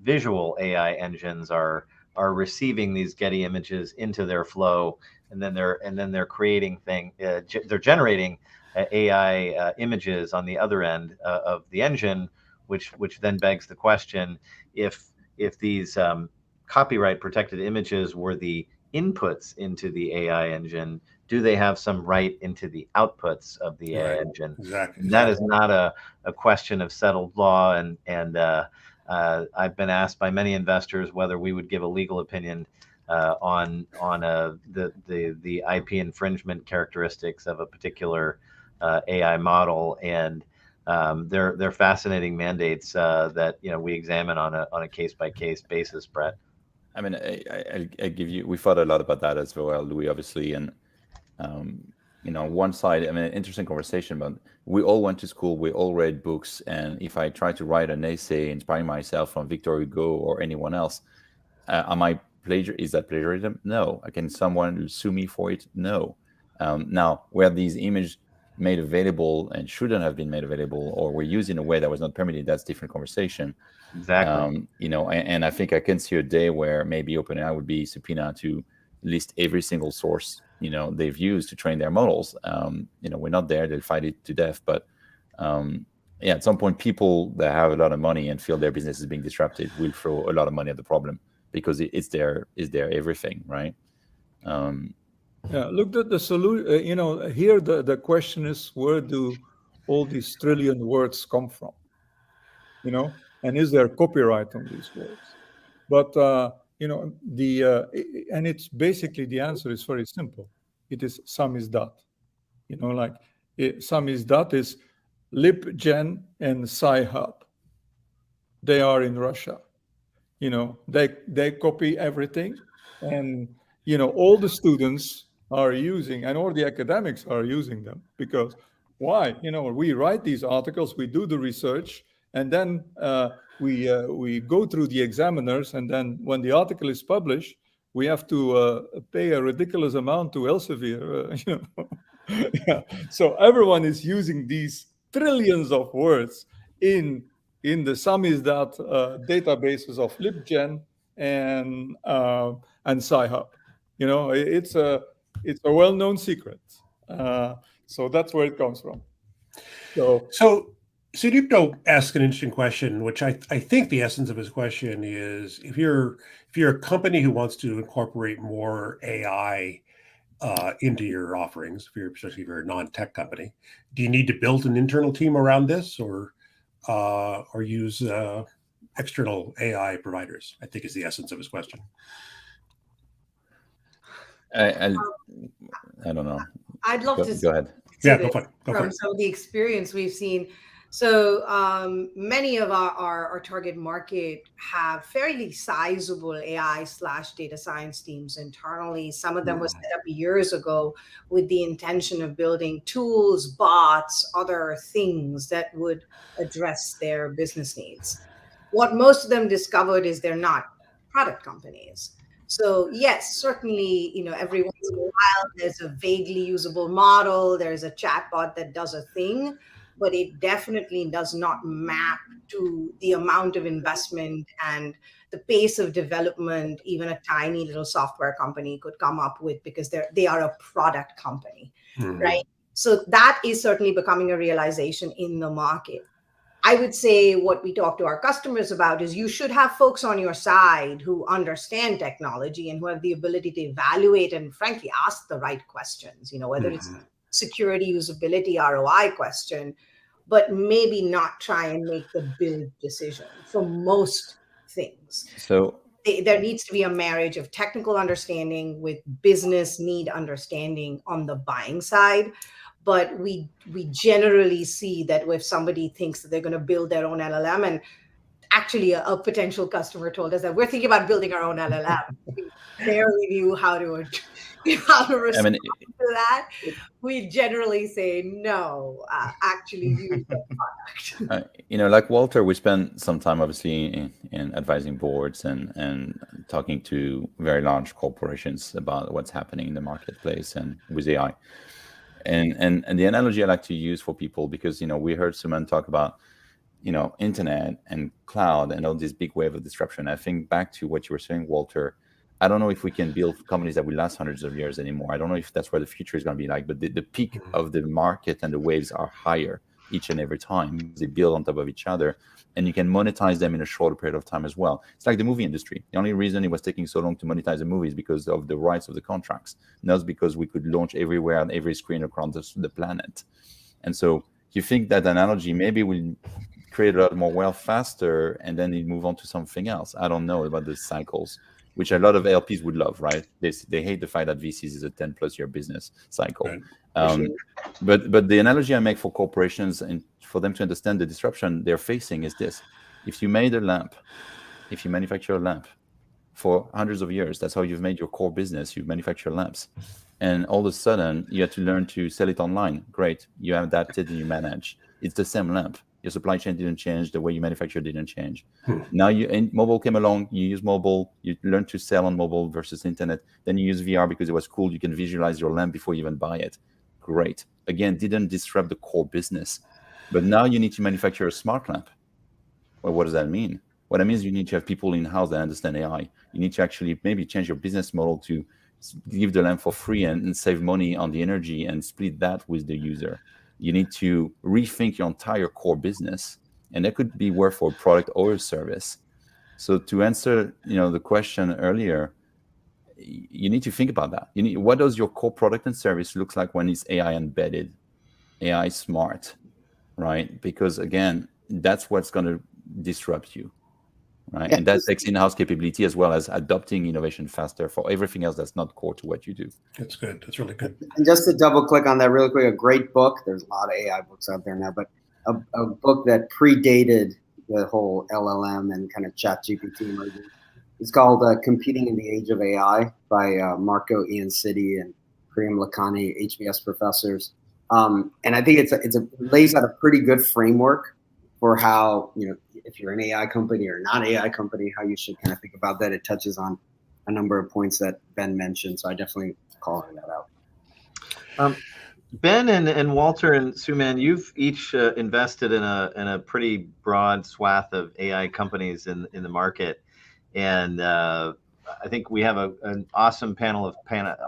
visual AI engines are receiving these Getty images into their flow, and then they're creating they're generating AI images on the other end of the engine, which then begs the question: if these copyright protected images were the inputs into the AI engine, do they have some right into the outputs of the AI engine? Exactly. That is not a question of settled law. And I've been asked by many investors whether we would give a legal opinion on the IP infringement characteristics of a particular AI model, and they're fascinating mandates that we examine on a case by case basis, Brett. I mean, I give you. We thought a lot about that as well, Louie, obviously, and one side, I mean, an interesting conversation. But we all went to school, we all read books, and if I try to write an essay inspiring myself from Victor Hugo or anyone else, is that plagiarism? No. Can someone sue me for it? No. Now, where these images made available and shouldn't have been made available, or were used in a way that was not permitted, that's a different conversation. Exactly. And I think I can see a day where maybe OpenAI would be subpoenaed to list every single source they've used to train their models. We're not there; they'll fight it to death. But at some point, people that have a lot of money and feel their business is being disrupted will throw a lot of money at the problem because it's their everything, right? Look at the solution. Here the question is, where do all these trillion words come from? And is there copyright on these words? But and it's basically, the answer is very simple. It is samizdat. Samizdat is LibGen and Sci-Hub. They are in Russia. They copy everything, and all the students are using, and all the academics are using them, because why? We write these articles, we do the research, and then we go through the examiners, and then when the article is published, we have to pay a ridiculous amount to Elsevier. So everyone is using these trillions of words in the samizdat databases of LibGen and Sci-Hub. It's a well-known secret. So that's where it comes from. So Sudipto asked an interesting question, which I think the essence of his question is, if you're a company who wants to incorporate more AI into your offerings, especially if you're a non-tech company, do you need to build an internal team around this, or use external AI providers? I think is the essence of his question. I don't know. I'd love to go ahead. Go for it. From some of the experience we've seen. So many of our target market have fairly sizable AI/data science teams internally. Some of them were set up years ago with the intention of building tools, bots, other things that would address their business needs. What most of them discovered is they're not product companies. So yes, certainly, every once in a while there's a vaguely usable model, there's a chatbot that does a thing, but it definitely does not map to the amount of investment and the pace of development even a tiny little software company could come up with, because they are a product company, right? So that is certainly becoming a realization in the market. I would say what we talk to our customers about is, you should have folks on your side who understand technology and who have the ability to evaluate and frankly ask the right questions, whether it's security, usability, ROI question, but maybe not try and make the build decision for most things. So there needs to be a marriage of technical understanding with business need understanding on the buying side. But we generally see that if somebody thinks that they're going to build their own LLM, and actually a potential customer told us that we're thinking about building our own LLM. We barely knew how to respond to that. We generally say no, actually use the product. Like Walter, we spent some time obviously in advising boards and talking to very large corporations about what's happening in the marketplace and with AI. And the analogy I like to use for people, because we heard Suman talk about internet and cloud and all this big wave of disruption. I think back to what you were saying, Walter. I don't know if we can build companies that will last hundreds of years anymore. I don't know if that's where the future is going to be like. But the peak of the market and the waves are higher. each and every time. They build on top of each other, and you can monetize them in a shorter period of time as well. It's like the movie industry. The only reason it was taking so long to monetize a movie is because of the rights of the contracts, not because we could launch everywhere on every screen across the planet. And so you think that analogy maybe will create a lot more wealth faster, and then you move on to something else. I don't know about the cycles, which a lot of LPs would love, right? They hate the fact that VCs is a 10+ year business cycle. Right. But the analogy I make for corporations and for them to understand the disruption they're facing is this. If you made a lamp, if you manufacture a lamp for hundreds of years, that's how you've made your core business. You manufacture lamps. And all of a sudden, you had to learn to sell it online. Great. You have adapted and you manage. It's the same lamp. Your supply chain didn't change. The way you manufacture didn't change. Now mobile came along. You use mobile. You learn to sell on mobile versus internet. Then you use VR because it was cool. You can visualize your lamp before you even buy it. Great. Again, didn't disrupt the core business. But now you need to manufacture a smart lamp. Well, what does that mean? What it means, you need to have people in-house that understand AI. You need to actually maybe change your business model to give the lamp for free and save money on the energy and split that with the user. You need to rethink your entire core business, and that could be worth for a product or a service. So to answer, the question earlier, you need to think about that. What does your core product and service look like when it's AI embedded, AI smart, right? Because again, that's what's going to disrupt you. Right. And that takes in-house capability as well as adopting innovation faster for everything else that's not core to what you do. That's good. That's really good. And just to double click on that really quick, a great book. There's a lot of AI books out there now, but a book that predated the whole LLM and kind of ChatGPT emerging. It's called Competing in the Age of AI by Marco Ianciti and Priyam Lakhani, HBS professors. And I think it lays out a pretty good framework for how, if you're an AI company or not AI company, how you should kind of think about that. It touches on a number of points that Ben mentioned. So I definitely calling that out. Ben and Walter and Suman, you've each invested in a pretty broad swath of AI companies in the market. And I think we have an awesome panel of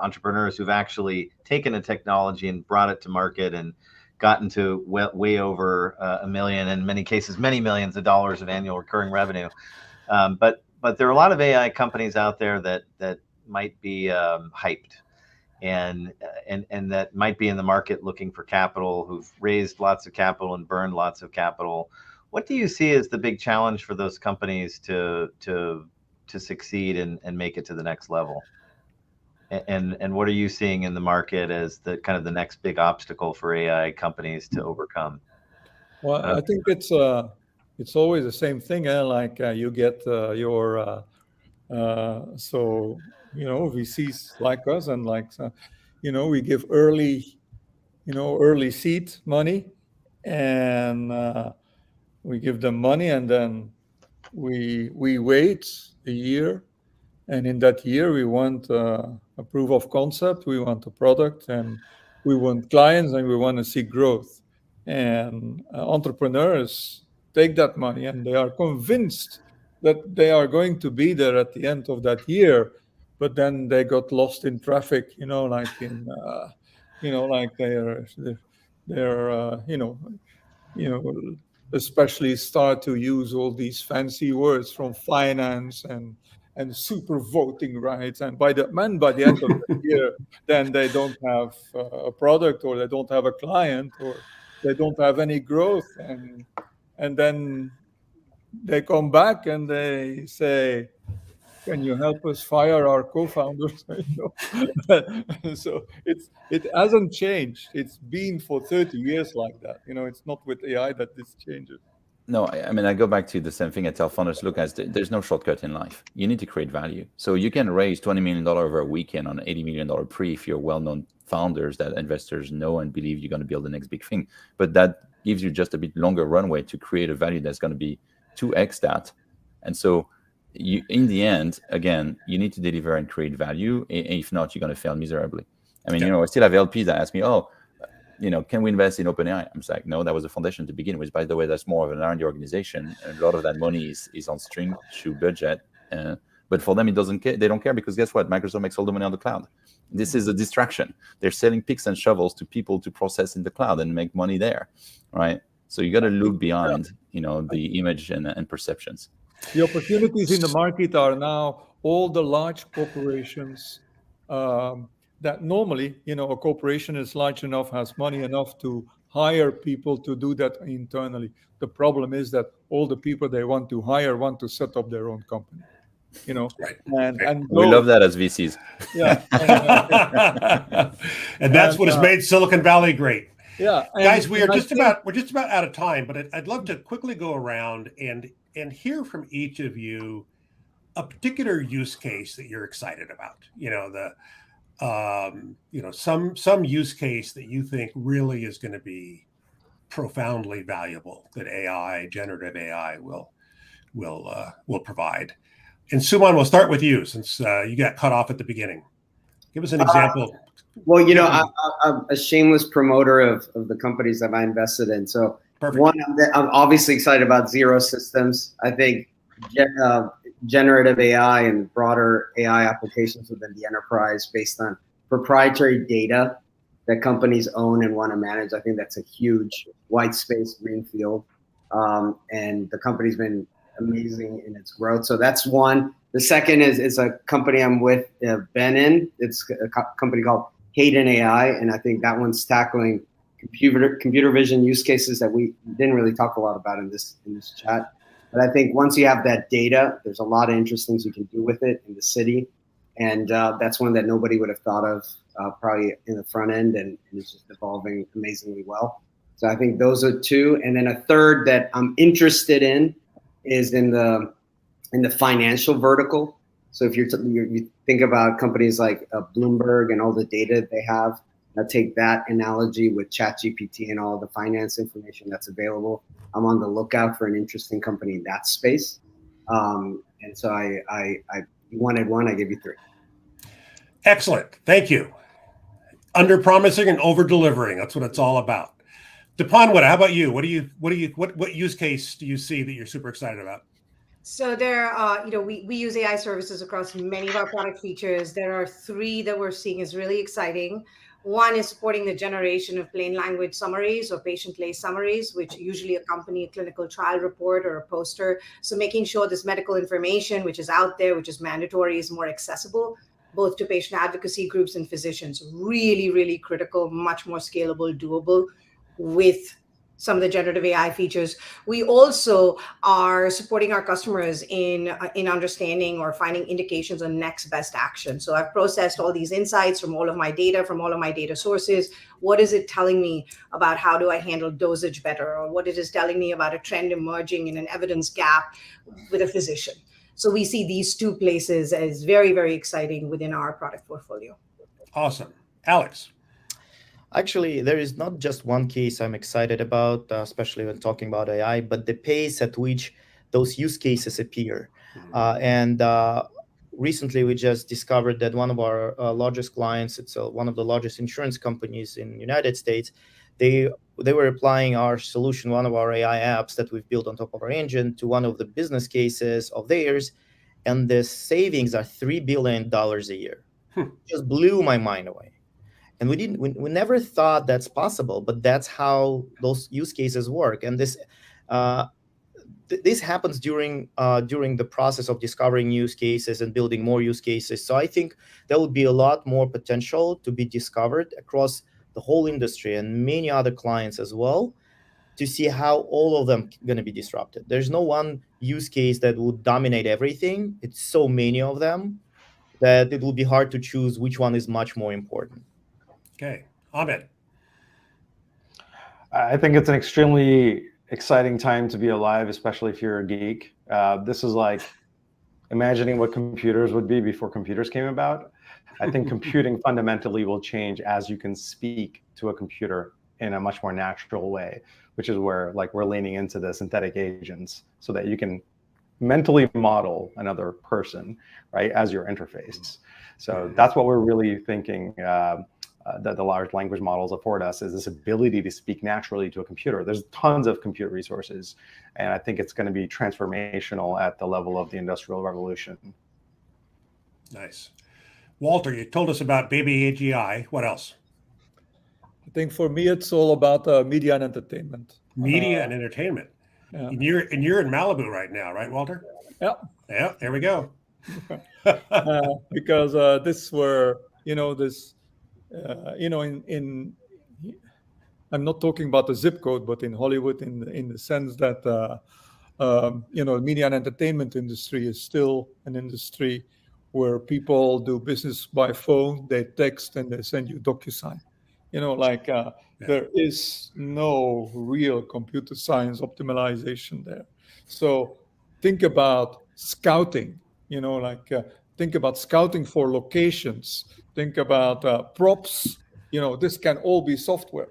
entrepreneurs who've actually taken a technology and brought it to market and gotten to way over $1 million, in many cases, many millions of dollars of annual recurring revenue. But there are a lot of AI companies out there that might be hyped and that might be in the market looking for capital, who've raised lots of capital and burned lots of capital. What do you see as the big challenge for those companies to succeed and make it to the next level? And what are you seeing in the market as the kind of the next big obstacle for AI companies to overcome? Well, I think it's always the same thing. Like you get your VCs like us, and we give early seed money, and we give them money, and then we wait a year. And in that year, we want a proof of concept, we want a product, and we want clients, and we want to see growth. And entrepreneurs take that money, and they are convinced that they are going to be there at the end of that year. But then they got lost in traffic, they're especially start to use all these fancy words from finance and super voting rights, and by the end of the year, then they don't have a product, or they don't have a client, or they don't have any growth, and then they come back and they say, "Can you help us fire our co-founders?" So it hasn't changed. It's been for 30 years like that. It's not with AI that this changes. No, I go back to the same thing I tell founders, look, guys, there's no shortcut in life. You need to create value. So you can raise $20 million over a weekend on an $80 million pre if you're well-known founders that investors know and believe you're going to build the next big thing. But that gives you just a bit longer runway to create a value that's going to be 2x that. And so in the end, again, you need to deliver and create value. If not, you're going to fail miserably. I still have LPs that ask me, can we invest in OpenAI? I'm like, no, that was a foundation to begin with. By the way, that's more of an R&D organization. And a lot of that money is on string to budget. But for them, it doesn't care. They don't care because guess what? Microsoft makes all the money on the cloud. This is a distraction. They're selling picks and shovels to people to process in the cloud and make money there, right? So you got to look beyond, the image and perceptions. The opportunities in the market are now all the large corporations that normally, a corporation is large enough, has money enough to hire people to do that internally. The problem is that all the people they want to hire want to set up their own company, Right. and We love that as VCs. Yeah. And that's what has made Silicon Valley great. Yeah. Guys, we're just about out of time, but I'd love to quickly go around and hear from each of you a particular use case that you're excited about. Some use case that you think really is going to be profoundly valuable that generative AI will provide. And Suman, we'll start with you since you got cut off at the beginning. Give us an example. Well, I'm a shameless promoter of the companies that I invested in. So Perfect. One, I'm obviously excited about Zero Systems. I think generative AI and broader AI applications within the enterprise based on proprietary data that companies own and want to manage. I think that's a huge white space greenfield. And the company's been amazing in its growth. So that's one. The second is a company I'm with Ben in. It's a company called Hayden AI. And I think that one's tackling computer vision use cases that we didn't really talk a lot about in this chat. But I think once you have that data, there's a lot of interesting things you can do with it in the city. And that's one that nobody would have thought of probably in the front end, and it's just evolving amazingly well. So I think those are two. And then a third that I'm interested in is in the financial vertical. So if you think about companies like Bloomberg and all the data they have, take that analogy with ChatGPT and all the finance information that's available. I'm on the lookout for an interesting company in that space. And so you wanted one, I give you three. Excellent. Thank you. Under promising and over delivering. That's what it's all about. Dipanwada, how about you? What use case do you see that you're super excited about? So there are, we use AI services across many of our product features. There are three that we're seeing is really exciting. One is supporting the generation of plain language summaries or patient case summaries, which usually accompany a clinical trial report or a poster. So making sure this medical information, which is out there, which is mandatory, is more accessible, both to patient advocacy groups and physicians. Really, really critical, much more scalable, doable with some of the generative AI features. We also are supporting our customers in understanding or finding indications on next best action. So I've processed all these insights from all of my data sources. What is it telling me about how do I handle dosage better? Or what it is telling me about a trend emerging in an evidence gap with a physician? So we see these two places as very, very exciting within our product portfolio. Awesome. Alex. Actually, there is not just one case I'm excited about, especially when talking about AI, but the pace at which those use cases appear. And recently, we just discovered that one of our largest clients, it's one of the largest insurance companies in the United States, they were applying our solution, one of our AI apps that we've built on top of our engine, to one of the business cases of theirs, and the savings are $3 billion a year. Just blew my mind away. And we never thought that's possible, but that's how those use cases work. And this happens during the process of discovering use cases and building more use cases. So I think there will be a lot more potential to be discovered across the whole industry and many other clients as well, to see how all of them are going to be disrupted. There's no one use case that would dominate everything. It's so many of them that it will be hard to choose which one is much more important. Okay. Ahmed. I think it's an extremely exciting time to be alive, especially if you're a geek. This is like imagining what computers would be before computers came about. I think computing fundamentally will change as you can speak to a computer in a much more natural way, which is where we're leaning into the synthetic agents so that you can mentally model another person, right, as your interface. So that's what we're really thinking that the large language models afford us, is this ability to speak naturally to a computer. There's tons of compute resources, and I think it's going to be transformational at the level of the Industrial Revolution. Nice. Walter, you told us about baby AGI. What else? I think for me, it's all about media and entertainment. Media and entertainment. Yeah. And you're in Malibu right now, right, Walter? Yeah. Yeah, there we go. Because this were, this, in I'm not talking about the zip code, but in Hollywood, in the sense that media and entertainment industry is still an industry where people do business by phone, they text and they send you DocuSign. There is no real computer science optimization there. So think about scouting, think about scouting for locations, think about props, this can all be software.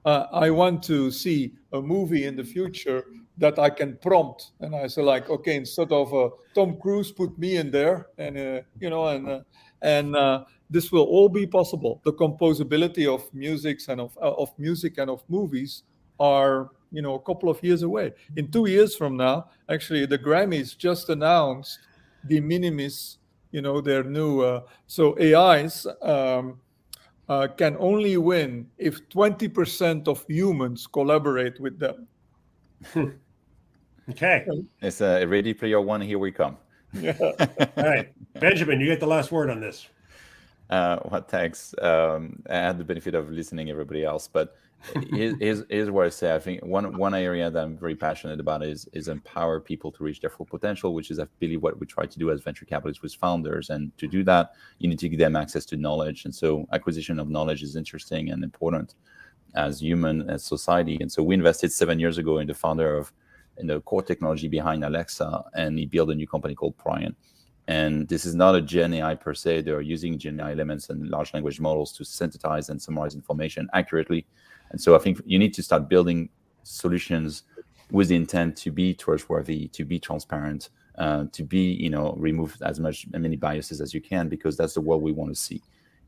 I want to see a movie in the future that I can prompt, and I say okay, instead of Tom Cruise, put me in there, and this will all be possible. The composability of music and of movies are a couple of years away. In 2 years from now, actually, the Grammys just announced de minimis, their new so AIs. Can only win if 20% of humans collaborate with them. Okay. It's a Ready Player One. Here we come. Yeah. All right, Benjamin, you get the last word on this. Well, thanks. I had the benefit of listening everybody else, but here's what I say. I think one area that I'm very passionate about is empower people to reach their full potential, which is I believe what we try to do as venture capitalists with founders. And to do that, you need to give them access to knowledge. And so acquisition of knowledge is interesting and important as human, as society. And so we invested 7 years ago in the founder in the core technology behind Alexa, and he built a new company called Prion. And this is not a Gen AI per se. They're using Gen AI elements and large language models to synthesize and summarize information accurately. And so I think you need to start building solutions with the intent to be trustworthy, to be transparent, to be, remove as many biases as you can, because that's the world we want to see.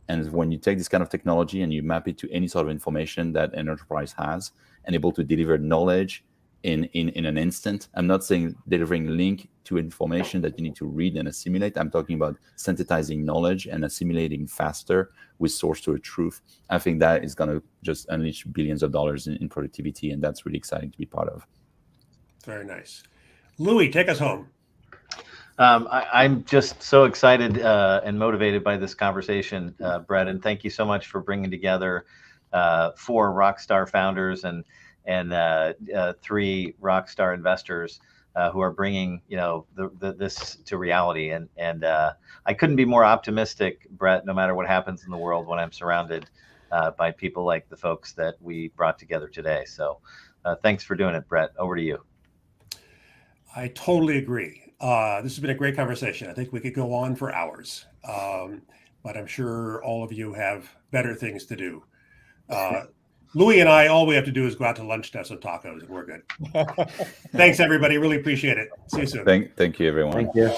And when you take this kind of technology and you map it to any sort of information that an enterprise has and able to deliver knowledge in an instant. I'm not saying delivering link to information that you need to read and assimilate. I'm talking about synthesizing knowledge and assimilating faster with source to a truth. I think that is going to just unleash billions of dollars in productivity, and that's really exciting to be part of. Very nice. Louie, take us home. I'm just so excited and motivated by this conversation, Brett, and thank you so much for bringing together 4 rockstar founders and 3 rockstar investors who are bringing this to reality. And I couldn't be more optimistic, Brett, no matter what happens in the world, when I'm surrounded by people like the folks that we brought together today. So thanks for doing it, Brett. Over to you. I totally agree. This has been a great conversation. I think we could go on for hours, but I'm sure all of you have better things to do. Louie and I, all we have to do is go out to lunch to have some tacos, and we're good. Thanks, everybody. Really appreciate it. See you soon. Thank you, everyone. Thank you.